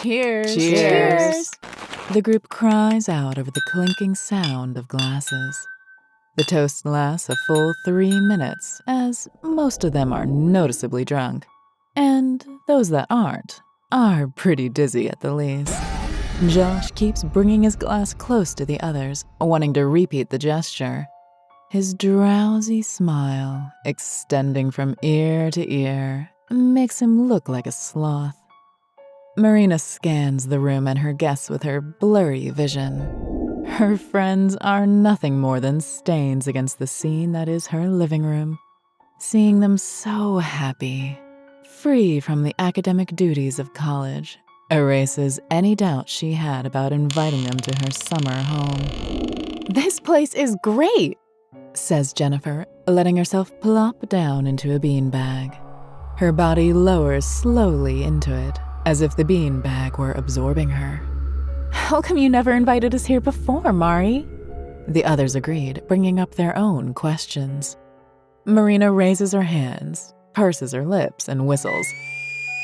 Cheers. Cheers. The group cries out over the clinking sound of glasses. The toast lasts a full 3 minutes, as most of them are noticeably drunk. And those that aren't are pretty dizzy at the least. Josh keeps bringing his glass close to the others, wanting to repeat the gesture. His drowsy smile, extending from ear to ear, makes him look like a sloth. Marina scans the room and her guests with her blurry vision. Her friends are nothing more than stains against the scene that is her living room. Seeing them so happy, free from the academic duties of college, erases any doubt she had about inviting them to her summer home. This place is great, says Jennifer, letting herself plop down into a beanbag. Her body lowers slowly into it, as if the beanbag were absorbing her. How come you never invited us here before, Mari? The others agreed, bringing up their own questions. Marina raises her hands, purses her lips, and whistles.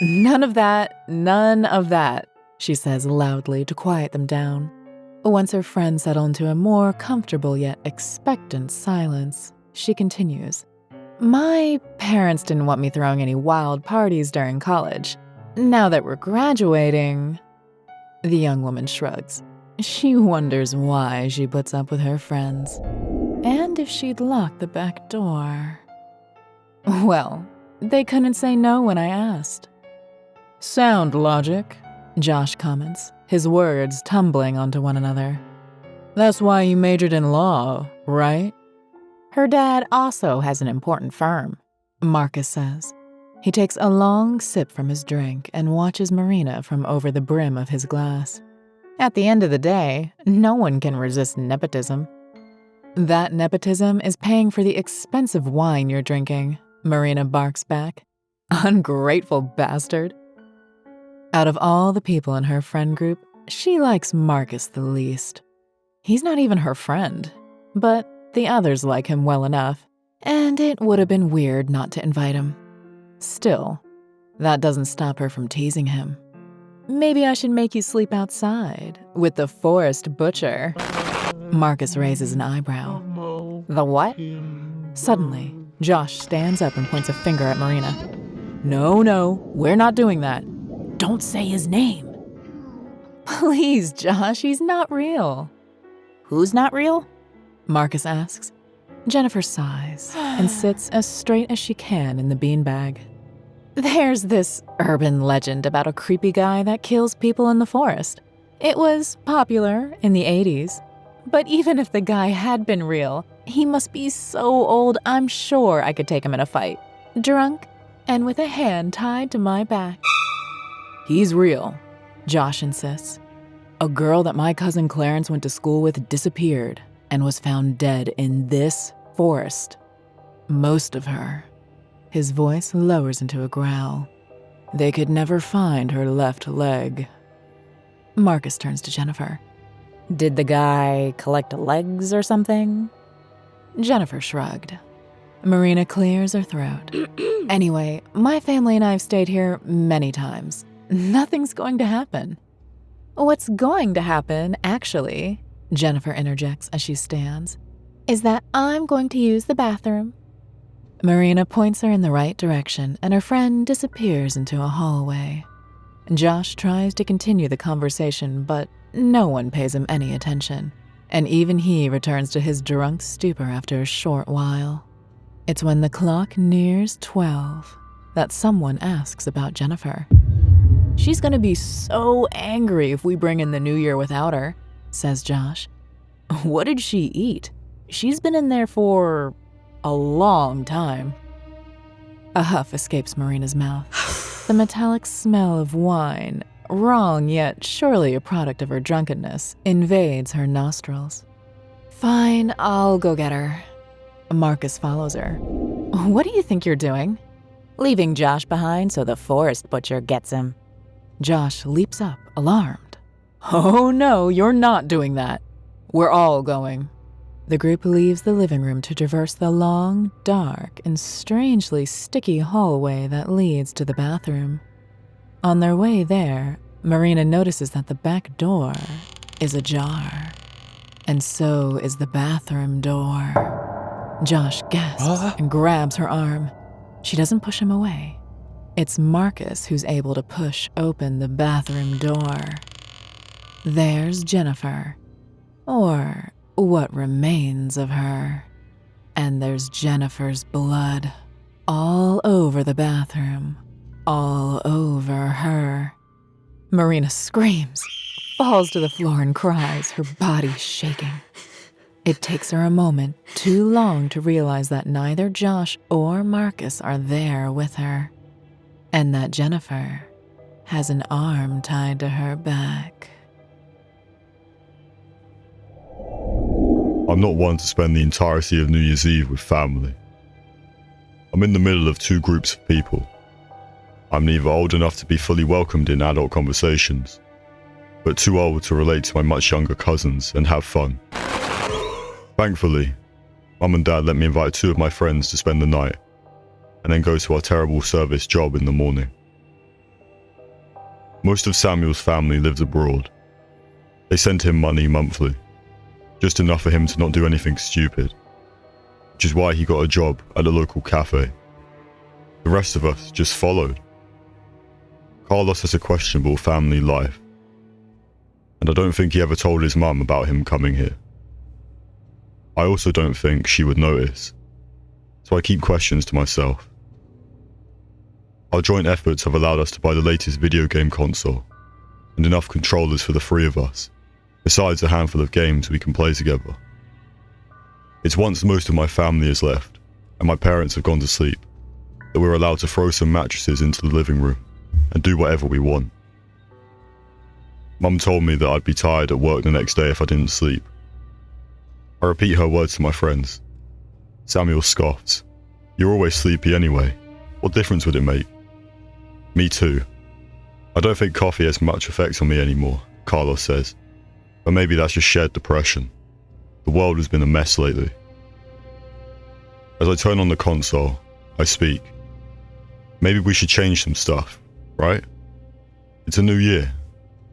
None of that, she says loudly to quiet them down. Once her friends settle into a more comfortable yet expectant silence, she continues. My parents didn't want me throwing any wild parties during college. Now that we're graduating... The young woman shrugs. She wonders why she puts up with her friends. And if she'd locked the back door. Well, they couldn't say no when I asked. Sound logic, Josh comments, his words tumbling onto one another. That's why you majored in law, right? Her dad also has an important firm, Marcus says. He takes a long sip from his drink and watches Marina from over the brim of his glass. At the end of the day, no one can resist nepotism. That nepotism is paying for the expensive wine you're drinking, Marina barks back. Ungrateful bastard. Out of all the people in her friend group, she likes Marcus the least. He's not even her friend, but the others like him well enough, and it would have been weird not to invite him. Still, that doesn't stop her from teasing him. Maybe I should make you sleep outside with the forest butcher. Marcus raises an eyebrow. The what? Suddenly, Josh stands up and points a finger at Marina. No, we're not doing that. Don't say his name. Please, Josh, he's not real. Who's not real? Marcus asks. Jennifer sighs and sits as straight as she can in the beanbag. There's this urban legend about a creepy guy that kills people in the forest. It was popular in the 80s. But even if the guy had been real, he must be so old I'm sure I could take him in a fight. Drunk and with a hand tied to my back. He's real, Josh insists. A girl that my cousin Clarence went to school with disappeared and was found dead in this forest. Most of her. His voice lowers into a growl. They could never find her left leg. Marcus turns to Jennifer. Did the guy collect legs or something? Jennifer shrugged. Marina clears her throat. Anyway, my family and I have stayed here many times. Nothing's going to happen. What's going to happen, actually, Jennifer interjects as she stands, is that I'm going to use the bathroom. Marina points her in the right direction and her friend disappears into a hallway. Josh tries to continue the conversation, but no one pays him any attention, and even he returns to his drunk stupor after a short while. It's when the clock nears 12 that someone asks about Jennifer. She's gonna be so angry if we bring in the new year without her, says Josh. What did she eat? She's been in there for a long time. A huff escapes Marina's mouth. The metallic smell of wine, wrong yet surely a product of her drunkenness, invades her nostrils. Fine, I'll go get her. Marcus follows her. What do you think you're doing? Leaving Josh behind so the forest butcher gets him. Josh leaps up, alarmed. Oh no, you're not doing that. We're all going. The group leaves the living room to traverse the long, dark, and strangely sticky hallway that leads to the bathroom. On their way there, Marina notices that the back door is ajar, and so is the bathroom door. Josh gasps and grabs her arm. She doesn't push him away. It's Marcus who's able to push open the bathroom door. There's Jennifer, or what remains of her. And there's Jennifer's blood all over the bathroom, all over her. Marina screams, falls to the floor and cries, her body shaking. It takes her a moment too long to realize that neither Josh or Marcus are there with her, and that Jennifer has an arm tied to her back. I'm not one to spend the entirety of New Year's Eve with family. I'm in the middle of two groups of people. I'm neither old enough to be fully welcomed in adult conversations, but too old to relate to my much younger cousins and have fun. Thankfully, Mum and Dad let me invite two of my friends to spend the night, and then go to our terrible service job in the morning. Most of Samuel's family lives abroad. They sent him money monthly, just enough for him to not do anything stupid, which is why he got a job at a local cafe. The rest of us just followed. Carlos has a questionable family life, and I don't think he ever told his mum about him coming here. I also don't think she would notice, so I keep questions to myself. Our joint efforts have allowed us to buy the latest video game console, and enough controllers for the three of us, besides a handful of games we can play together. It's once most of my family has left, and my parents have gone to sleep, that we're allowed to throw some mattresses into the living room and do whatever we want. Mum told me that I'd be tired at work the next day if I didn't sleep. I repeat her words to my friends. Samuel scoffs. "You're always sleepy anyway. What difference would it make?" "Me too. I don't think coffee has much effect on me anymore," Carlos says. "But maybe that's just shared depression. The world has been a mess lately." As I turn on the console, I speak. "Maybe we should change some stuff, right? It's a new year,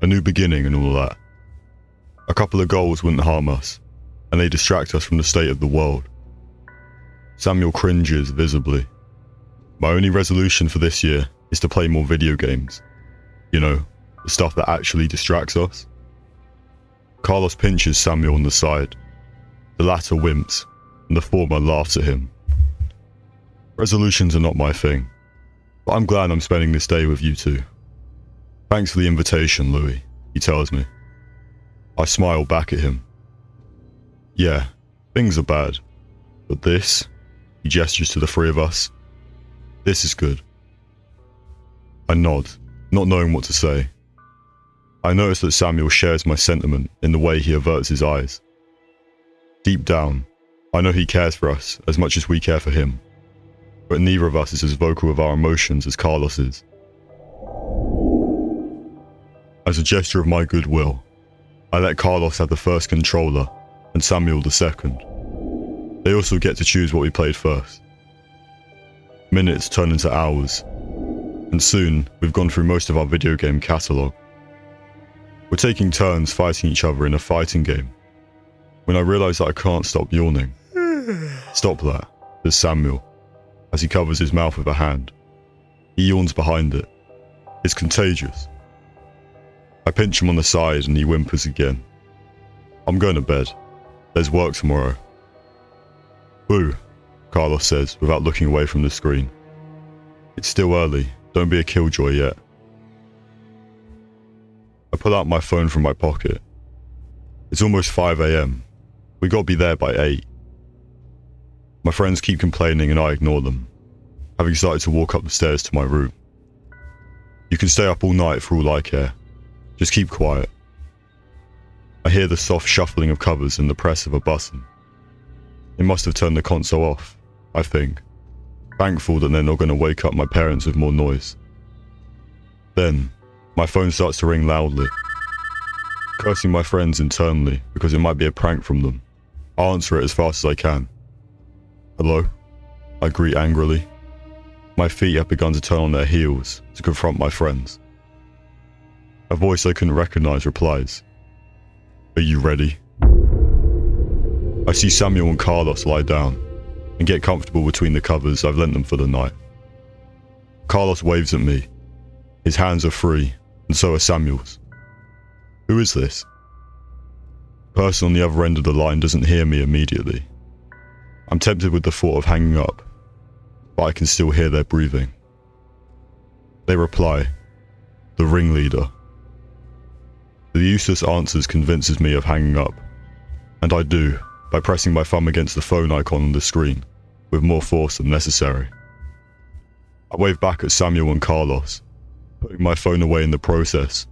a new beginning and all that. A couple of goals wouldn't harm us, and they distract us from the state of the world." Samuel cringes visibly. "My only resolution for this year is to play more video games. You know, the stuff that actually distracts us." Carlos pinches Samuel on the side. The latter wimps, and the former laughs at him. "Resolutions are not my thing, but I'm glad I'm spending this day with you two." "Thanks for the invitation, Louis," he tells me. I smile back at him. "Yeah, things are bad, but this," he gestures to the three of us, "this is good." I nod, not knowing what to say. I notice that Samuel shares my sentiment in the way he averts his eyes. Deep down, I know he cares for us as much as we care for him, but neither of us is as vocal with our emotions as Carlos is. As a gesture of my goodwill, I let Carlos have the first controller and Samuel the second. They also get to choose what we played first. Minutes turn into hours, and soon we've gone through most of our video game catalogue. We're taking turns fighting each other in a fighting game, when I realise that I can't stop yawning. "Stop that," says Samuel, as he covers his mouth with a hand. He yawns behind it. It's contagious. I pinch him on the side and he whimpers again. "I'm going to bed. There's work tomorrow." "Boo," Carlos says without looking away from the screen. "It's still early. Don't be a killjoy yet." I pull out my phone from my pocket. It's almost 5 a.m. We gotta be there by 8. My friends keep complaining and I ignore them, having started to walk up the stairs to my room. "You can stay up all night for all I care. Just keep quiet." I hear the soft shuffling of covers and the press of a button. They must have turned the console off, I think, thankful that they're not going to wake up my parents with more noise. Then, my phone starts to ring loudly. Cursing my friends internally because it might be a prank from them, I answer it as fast as I can. "Hello?" I greet angrily. My feet have begun to turn on their heels to confront my friends. A voice I couldn't recognize replies, "Are you ready?" I see Samuel and Carlos lie down and get comfortable between the covers I've lent them for the night. Carlos waves at me. His hands are free, and so are Samuel's. Who is this? The person on the other end of the line doesn't hear me immediately. I'm tempted with the thought of hanging up, but I can still hear their breathing. They reply, "The ringleader." The useless answers convinces me of hanging up, and I do by pressing my thumb against the phone icon on the screen with more force than necessary. I wave back at Samuel and Carlos, putting my phone away in the process,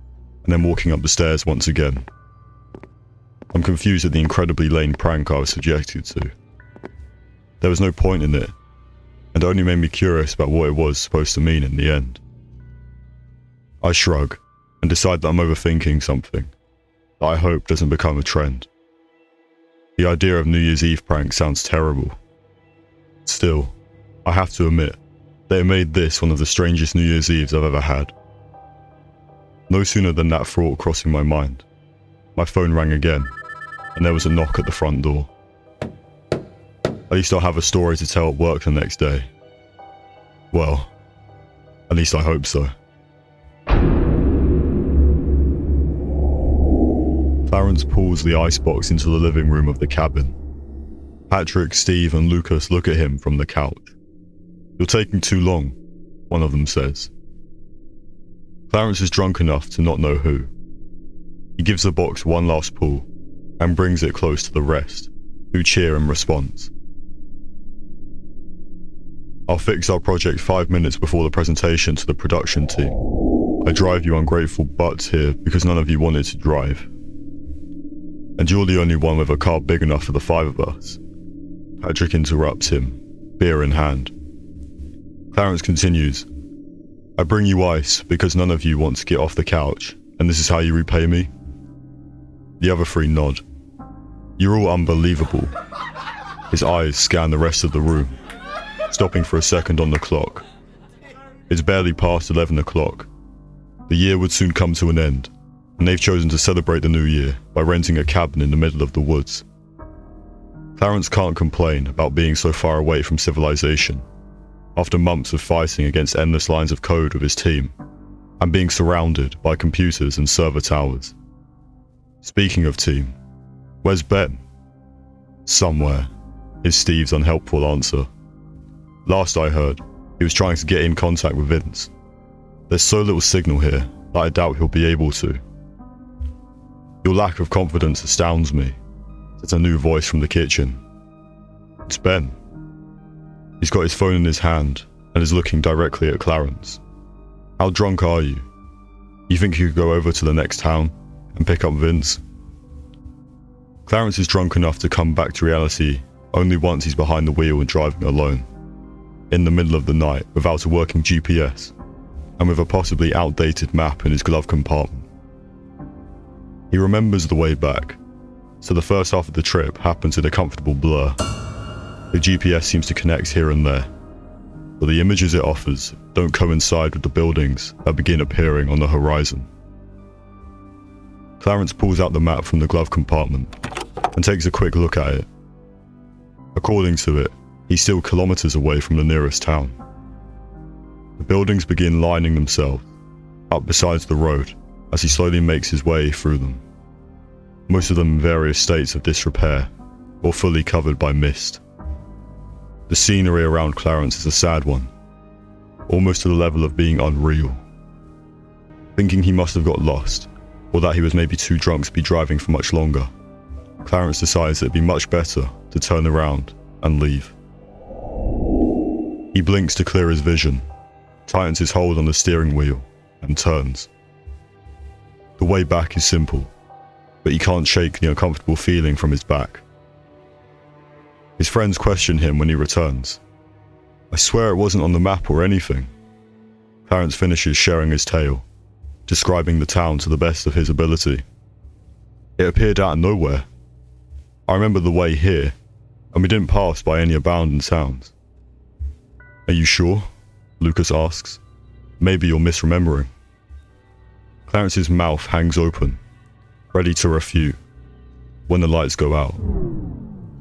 and then walking up the stairs once again. I'm confused at the incredibly lame prank I was subjected to. There was no point in it, and only made me curious about what it was supposed to mean in the end. I shrug and decide that I'm overthinking something that I hope doesn't become a trend. The idea of New Year's Eve pranks sounds terrible. Still, I have to admit, they made this one of the strangest New Year's Eves I've ever had. No sooner than that thought crossing my mind, my phone rang again, and there was a knock at the front door. At least I'll have a story to tell at work the next day. Well, at least I hope so. Clarence pulls the icebox into the living room of the cabin. Patrick, Steve, and Lucas look at him from the couch. "You're taking too long," one of them says. Clarence is drunk enough to not know who. He gives the box one last pull and brings it close to the rest, who cheer in response. "I'll fix our project 5 minutes before the presentation to the production team. I drive you ungrateful butts here because none of you wanted to drive. And you're the only one with a car big enough for the 5 of us." Patrick interrupts him, beer in hand. Clarence continues, "I bring you ice because none of you want to get off the couch, and this is how you repay me?" The other 3 nod. "You're all unbelievable." His eyes scan the rest of the room, stopping for a second on the clock. It's barely past 11 o'clock. The year would soon come to an end, and they've chosen to celebrate the new year by renting a cabin in the middle of the woods. Clarence can't complain about being so far away from civilization, after months of fighting against endless lines of code with his team, and being surrounded by computers and server towers. Speaking of team, where's Ben? "Somewhere," is Steve's unhelpful answer. "Last I heard, he was trying to get in contact with Vince. There's so little signal here that I doubt he'll be able to." "Your lack of confidence astounds me," says a new voice from the kitchen. It's Ben. He's got his phone in his hand and is looking directly at Clarence. "How drunk are you? You think you could go over to the next town and pick up Vince?" Clarence is drunk enough to come back to reality only once he's behind the wheel and driving alone, in the middle of the night without a working GPS, and with a possibly outdated map in his glove compartment. He remembers the way back, so the first half of the trip happens in a comfortable blur. The GPS seems to connect here and there, but the images it offers don't coincide with the buildings that begin appearing on the horizon. Clarence pulls out the map from the glove compartment and takes a quick look at it. According to it, he's still kilometers away from the nearest town. The buildings begin lining themselves up beside the road as he slowly makes his way through them, most of them in various states of disrepair or fully covered by mist. The scenery around Clarence is a sad one, almost to the level of being unreal. Thinking he must have got lost, or that he was maybe too drunk to be driving for much longer, Clarence decides it'd be much better to turn around and leave. He blinks to clear his vision, tightens his hold on the steering wheel, and turns. The way back is simple, but he can't shake the uncomfortable feeling from his back. His friends question him when he returns. "I swear it wasn't on the map or anything." Clarence finishes sharing his tale, describing the town to the best of his ability. "It appeared out of nowhere. I remember the way here, and we didn't pass by any abandoned towns." "Are you sure?" Lucas asks. "Maybe you're misremembering." Clarence's mouth hangs open, ready to refute, when the lights go out.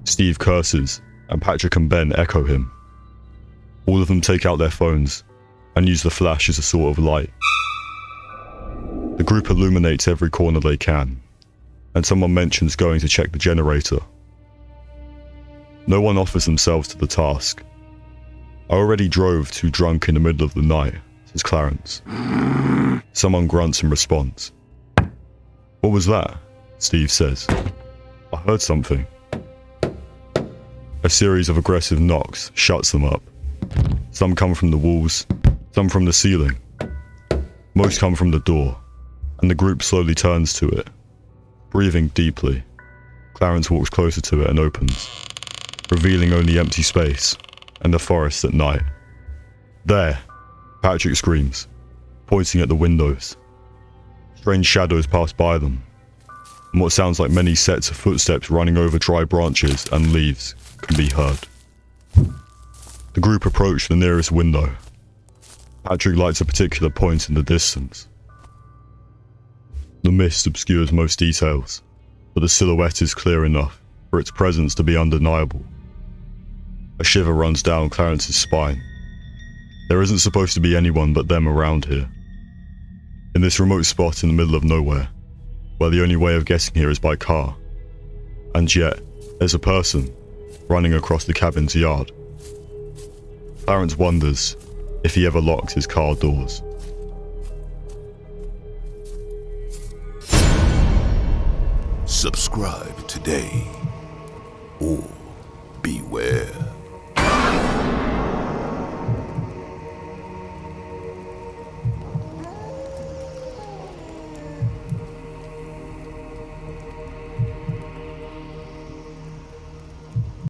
Steve curses, and Patrick and Ben echo him. All of them take out their phones and use the flash as a sort of light. The group illuminates every corner they can, and someone mentions going to check the generator. No one offers themselves to the task. I already drove too drunk in the middle of the night, says Clarence. Someone grunts in response. What was that? Steve says. I heard something. A series of aggressive knocks shuts them up. Some come from the walls, some from the ceiling. Most come from the door, and the group slowly turns to it. Breathing deeply, Clarence walks closer to it and opens, revealing only empty space and the forest at night. There, Patrick screams, pointing at the windows. Strange shadows pass by them, and what sounds like many sets of footsteps running over dry branches and leaves can be heard. The group approach the nearest window. Patrick lights a particular point in the distance. The mist obscures most details, but the silhouette is clear enough for its presence to be undeniable. A shiver runs down Clarence's spine. There isn't supposed to be anyone but them around here. In this remote spot in the middle of nowhere, where the only way of getting here is by car. And yet, there's a person running across the cabin's yard. Clarence wonders if he ever locked his car doors. Subscribe today, or beware.